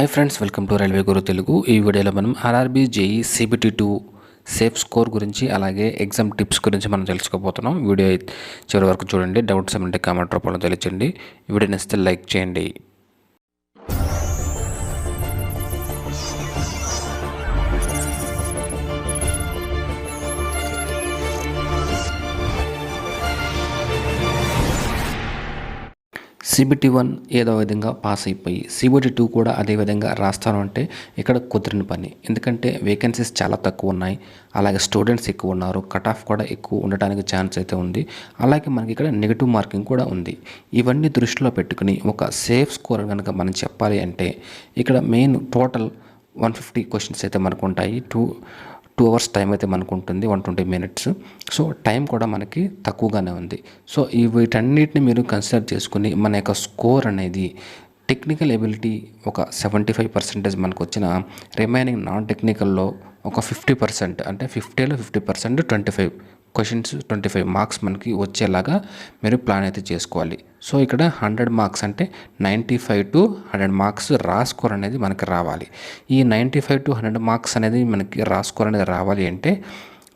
Hi friends, welcome to railway Guru Telugu. ఈ వీడియోలో మనం RRB JEE CBT2 safe score గురించి అలాగే ఎగ్జామ్ టిప్స్ గురించి మనం తెలుసుకోబోతున్నాం. వీడియో చివరి వరకు చూడండి. డౌట్స్ ఏమంటే కామెంట్ రూపంలో తెలియచండి. ఈ వీడియో నచ్చితే లైక్ చేయండి. CBT1 ఏదో విధంగా పాస్ అయిపోయి CBT2 కూడా అదే విధంగా రాస్తాను అంటే ఇక్కడ కుదిరిన పని. ఎందుకంటే వేకెన్సీస్ చాలా తక్కువ ఉన్నాయి, అలాగే స్టూడెంట్స్ ఎక్కువ ఉన్నారు, కట్ ఆఫ్ కూడా ఎక్కువ ఉండటానికి ఛాన్స్ అయితే ఉంది. అలాగే మనకి ఇక్కడ నెగిటివ్ మార్కింగ్ కూడా ఉంది. ఇవన్నీ దృష్టిలో పెట్టుకుని ఒక సేఫ్ స్కోర్ కనుక మనం చెప్పాలి అంటే ఇక్కడ మెయిన్ టోటల్ 150 క్వశ్చన్స్ అయితే మనకు ఉంటాయి. 2 అవర్స్ టైం అయితే మనకు ఉంటుంది, 120 మినిట్స్. సో టైం కూడా మనకి తక్కువగానే ఉంది. సో వీటన్నిటిని మీరు కన్సిడర్ చేసుకుని మన యొక్క స్కోర్ అనేది టెక్నికల్ ఎబిలిటీ ఒక 75% మనకు వచ్చిన, రిమైనింగ్ నాన్ టెక్నికల్లో ఒక 50%, అంటే 50లో 50% 25 క్వశ్చన్స్ 25 మార్క్స్ మనకి వచ్చేలాగా మీరు ప్లాన్ అయితే చేసుకోవాలి. సో ఇక్కడ 100 మార్క్స్ అంటే 95 to 100 మార్క్స్ స్కోర్ అనేది మనకి రావాలి. ఈ 95 to 100 మార్క్స్ అనేది మనకి స్కోర్ అనేది రావాలి అంటే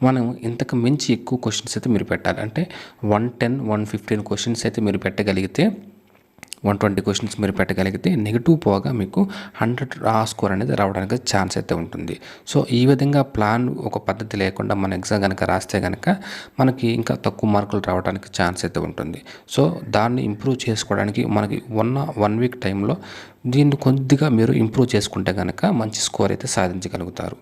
మనం ఇంతకు మించి ఎక్కువ క్వశ్చన్స్ అయితే మీరు పెట్టాలి. అంటే 110, 115 క్వశ్చన్స్ అయితే మీరు పెట్టగలిగితే, 120 క్వశ్చన్స్ మీరు పెట్టగలిగితే నెగిటివ్ పోగా మీకు 100 స్కోర్ అనేది రావడానికి ఛాన్స్ అయితే ఉంటుంది. సో ఈ విధంగా ప్లాన్ ఒక పద్ధతి లేకుండా మన ఎగ్జామ్ కనుక రాస్తే కనుక మనకి ఇంకా తక్కువ మార్కులు రావడానికి ఛాన్స్ అయితే ఉంటుంది. సో దాన్ని ఇంప్రూవ్ చేసుకోవడానికి మనకి 1 వీక్ టైంలో దీన్ని కొద్దిగా మీరు ఇంప్రూవ్ చేసుకుంటే కనుక మంచి స్కోర్ అయితే సాధించగలుగుతారు.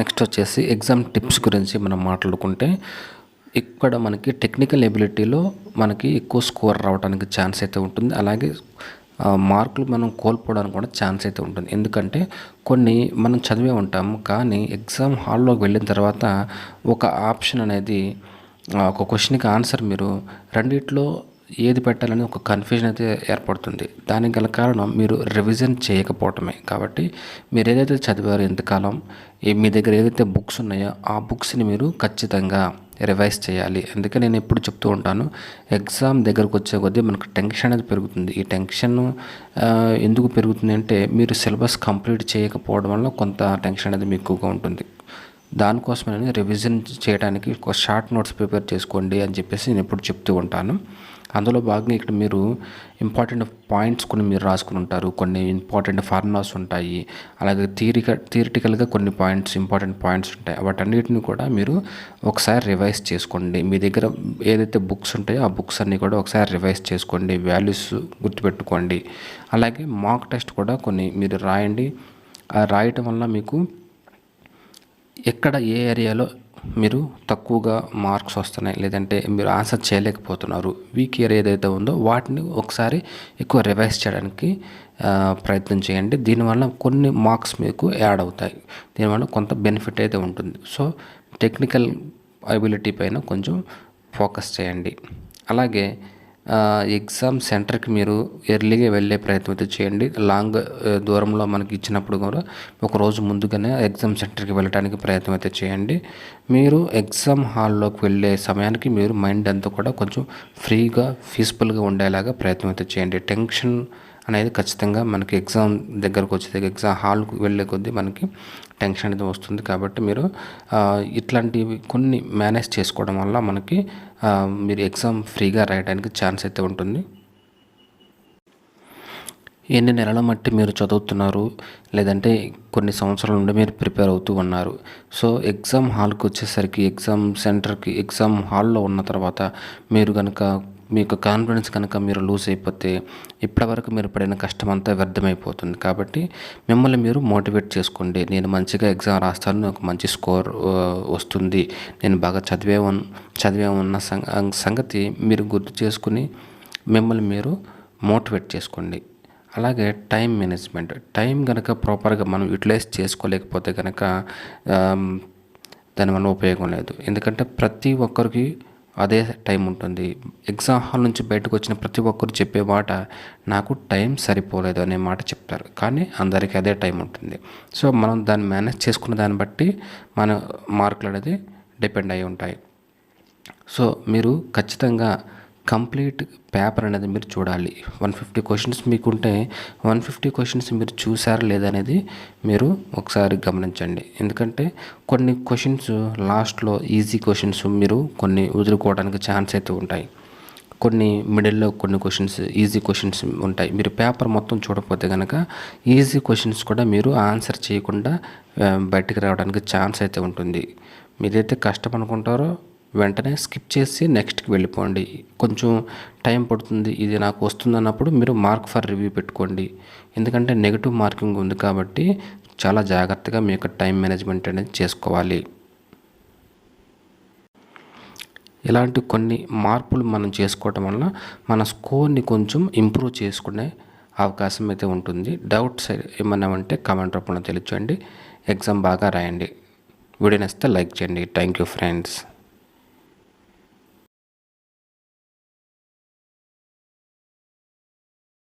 నెక్స్ట్ వచ్చేసి ఎగ్జామ్ టిప్స్ గురించి మనం మాట్లాడుకుంటే, ఇక్కడ మనకి టెక్నికల్ ఎబిలిటీలో మనకి ఎక్కువ స్కోర్ రావడానికి ఛాన్స్ అయితే ఉంటుంది. అలాగే మార్కులు మనం కోల్పోవడానికి కూడా ఛాన్స్ అయితే ఉంటుంది. ఎందుకంటే కొన్ని మనం చదివే ఉంటాము, కానీ ఎగ్జామ్ హాల్లోకి వెళ్ళిన తర్వాత ఒక ఆప్షన్ అనేది, ఒక క్వశ్చన్కి ఆన్సర్ మీరు రెండిట్లో ఏది పెట్టాలని ఒక కన్ఫ్యూజన్ అయితే ఏర్పడుతుంది. దానికి గల కారణం మీరు రివిజన్ చేయకపోవటమే. కాబట్టి మీరు ఏదైతే చదివారో ఇంతకాలం, మీ దగ్గర ఏదైతే బుక్స్ ఉన్నాయో ఆ బుక్స్ని మీరు ఖచ్చితంగా రివైజ్ చేయాలి. అందుకే నేను ఎప్పుడు చెప్తూ ఉంటాను, ఎగ్జామ్ దగ్గరకు వచ్చే కొద్దీ మనకు టెన్షన్ అనేది పెరుగుతుంది. ఈ టెన్షన్ ఎందుకు పెరుగుతుంది అంటే మీరు సిలబస్ కంప్లీట్ చేయకపోవడం వల్ల కొంత టెన్షన్ అనేది మీకు ఎక్కువగా ఉంటుంది. దానికోసమని రివిజన్ చేయడానికి ఒక షార్ట్ నోట్స్ ప్రిపేర్ చేసుకోండి అని చెప్పేసి నేను ఎప్పుడు చెప్తూ ఉంటాను. అందులో భాగంగా ఇక్కడ మీరు ఇంపార్టెంట్ పాయింట్స్ కొన్ని మీరు రాసుకుని ఉంటారు, కొన్ని ఇంపార్టెంట్ ఫార్ములాస్ ఉంటాయి, అలాగే థియరిటికల్గా కొన్ని ఇంపార్టెంట్ పాయింట్స్ ఉంటాయి. వాటన్నిటిని కూడా మీరు ఒకసారి రివైజ్ చేసుకోండి. మీ దగ్గర ఏదైతే బుక్స్ ఉంటాయో ఆ బుక్స్ అన్నీ కూడా ఒకసారి రివైజ్ చేసుకోండి, వాల్యూస్ గుర్తుపెట్టుకోండి. అలాగే మాక్ టెస్ట్ కూడా కొన్ని మీరు రాయండి. రాయటం వల్ల మీకు ఎక్కడ ఏ ఏరియాలో మీరు తక్కువగా మార్క్స్ వస్తున్నాయి, లేదంటే మీరు ఆన్సర్ చేయలేకపోతున్నారు, వీక్ ఏరియా ఏదైతే ఉందో వాటిని ఒకసారి ఎక్కువ రివైజ్ చేయడానికి ప్రయత్నం చేయండి. దీనివల్ల కొన్ని మార్క్స్ మీకు యాడ్ అవుతాయి, దీనివల్ల కొంత బెనిఫిట్ అయితే ఉంటుంది. సో టెక్నికల్ అబిలిటీ పైన కొంచెం ఫోకస్ చేయండి. అలాగే ఎగ్జామ్ సెంటర్కి మీరు ఎర్లీగా వెళ్ళే ప్రయత్నం అయితే చేయండి. లాంగ్ దూరంలో మనకి ఇచ్చినప్పుడు కూడా ఒక రోజు ముందుగానే ఎగ్జామ్ సెంటర్కి వెళ్ళడానికి ప్రయత్నం అయితే చేయండి. మీరు ఎగ్జామ్ హాల్లోకి వెళ్ళే సమయానికి మీరు మైండ్ అంతా కూడా కొంచెం ఫ్రీగా, పీస్ఫుల్గా ఉండేలాగా ప్రయత్నం అయితే చేయండి. టెన్షన్ అనేది ఖచ్చితంగా మనకి ఎగ్జామ్ దగ్గరకు వచ్చే ఎగ్జామ్ హాల్కి వెళ్ళే కొద్దీ మనకి టెన్షన్ అనేది వస్తుంది. కాబట్టి మీరు ఇట్లాంటివి కొన్ని మేనేజ్ చేసుకోవడం వల్ల మనకి మీరు ఎగ్జామ్ ఫ్రీగా రాయడానికి ఛాన్స్ అయితే ఉంటుంది. ఎన్ని నెలల మట్టి మీరు చదువుతున్నారు, లేదంటే కొన్ని సంవత్సరాల నుండి మీరు ప్రిపేర్ అవుతూ ఉన్నారు. సో ఎగ్జామ్ హాల్కి వచ్చేసరికి, ఎగ్జామ్ సెంటర్కి, ఎగ్జామ్ హాల్లో ఉన్న తర్వాత మీరు కనుక మీకు కాన్ఫిడెన్స్ కనుక మీరు లూజ్ అయిపోతే ఇప్పటివరకు మీరు పడిన కష్టం అంతా వ్యర్థమైపోతుంది. కాబట్టి మిమ్మల్ని మీరు మోటివేట్ చేసుకోండి. నేను మంచిగా ఎగ్జామ్ రాస్తాను, నాకు మంచి స్కోర్ వస్తుంది, నేను బాగా చదివే ఉన్న సంగతి మీరు గుర్తు చేసుకుని మిమ్మల్ని మీరు మోటివేట్ చేసుకోండి. అలాగే టైం మేనేజ్మెంట్, టైం కనుక ప్రాపర్గా మనం యూటిలైజ్ చేసుకోలేకపోతే కనుక దానివల్ల ఉపయోగం లేదు. ఎందుకంటే ప్రతి ఒక్కరికి అదే టైం ఉంటుంది. ఎగ్జామ్ హాల్ నుంచి బయటకు వచ్చిన ప్రతి ఒక్కరు చెప్పే మాట, నాకు టైం సరిపోలేదు అనే మాట చెప్తారు, కానీ అందరికీ అదే టైం ఉంటుంది. సో మనం దాన్ని మేనేజ్ చేసుకున్న దాన్ని బట్టి మన మార్కులు అనేది డిపెండ్ అయి ఉంటాయి. సో మీరు ఖచ్చితంగా కంప్లీట్ పేపర్ అనేది మీరు చూడాలి. 150 క్వశ్చన్స్ మీకుంటే 150 క్వశ్చన్స్ మీరు చూసారా లేదా అనేది మీరు ఒకసారి గమనించండి. ఎందుకంటే కొన్ని క్వశ్చన్స్ లాస్ట్లో ఈజీ క్వశ్చన్స్ మీరు కొన్ని వదులుకోవడానికి ఛాన్స్ అయితే ఉంటాయి. కొన్ని మిడిల్లో కొన్ని క్వశ్చన్స్ ఈజీ క్వశ్చన్స్ ఉంటాయి. మీరు పేపర్ మొత్తం చూడకపోతే కనుక ఈజీ క్వశ్చన్స్ కూడా మీరు ఆన్సర్ చేయకుండా బయటికి రావడానికి ఛాన్స్ అయితే ఉంటుంది. మీరైతే కష్టం అనుకుంటారో వెంటనే స్కిప్ చేసి నెక్స్ట్కి వెళ్ళిపోండి. కొంచెం టైం పడుతుంది, ఇది నాకు వస్తుందన్నప్పుడు మీరు మార్క్ ఫర్ రివ్యూ పెట్టుకోండి. ఎందుకంటే నెగిటివ్ మార్కింగ్ ఉంది కాబట్టి చాలా జాగ్రత్తగా మీ యొక్క టైం మేనేజ్మెంట్ అనేది చేసుకోవాలి. ఇలాంటి కొన్ని మార్పులు మనం చేసుకోవటం వల్ల మన స్కోర్ని కొంచెం ఇంప్రూవ్ చేసుకునే అవకాశం అయితే ఉంటుంది. డౌట్స్ ఏమన్నా ఉంటే కామెంట్ రూపంలో తెలియచేయండి. ఎగ్జామ్ బాగా రాయండి. వీడియో నచ్చితే లైక్ చేయండి. Thank you friends.